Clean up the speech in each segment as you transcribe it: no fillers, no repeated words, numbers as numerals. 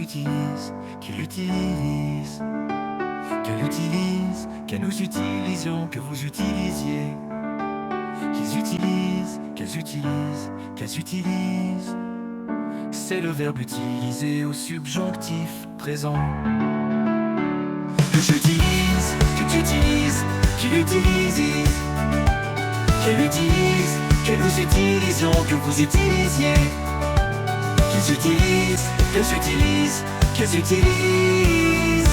utilise, qu'il utilise, qu'elle utilise, que nous utilisions, que vous utilisiez, qu'ils utilisent, qu'elles utilisent, qu'elles utilisent. C'est le verbe utilisé au subjonctif présent. Que j'utilise, que tu utilises, qu'il utilise, qu'elle utilise, que nous utilisions, que vous utilisiez, qu'ils utilisent, qu'elles utilisent, qu'elles utilisent.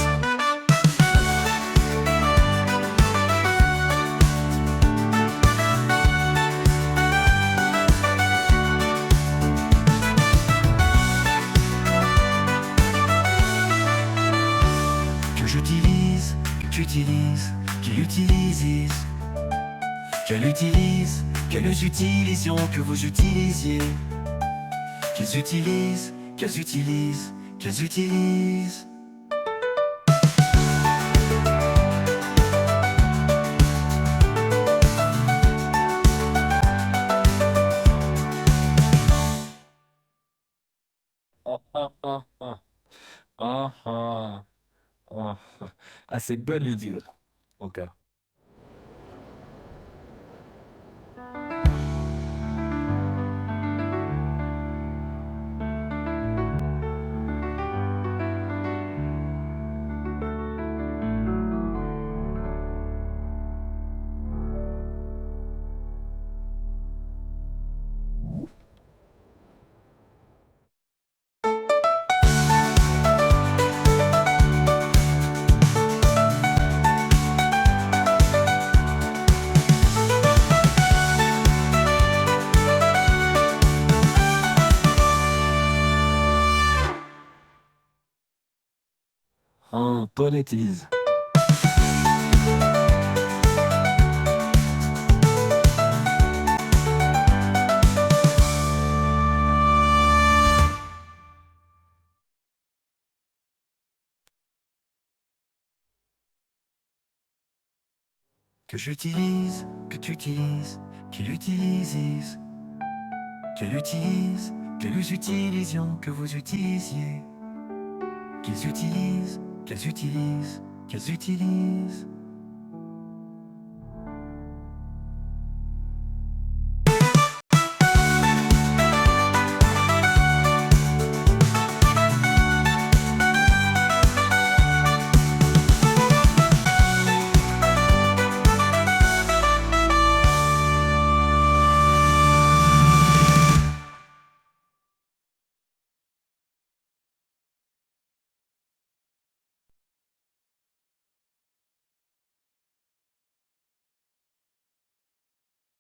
Que j'utilise, que tu utilises, qu'il utilise, qu'elle utilise, que nous utilisions, que vous utilisiez, qu'ils utilisent, qu'elles utilisent, qu'elles utilisent. Ah, ah, ah, ah. Ah, ah, ah. Ah, c'est bonne idée. Ok. Ah, bonne utilise. Que j'utilise, que tu utilises, qu'il utilise, qu'elle utilise, que nous utilisions, que vous utilisiez, qu'ils utilisent, qu'elles utilisent, qu'elles utilisent.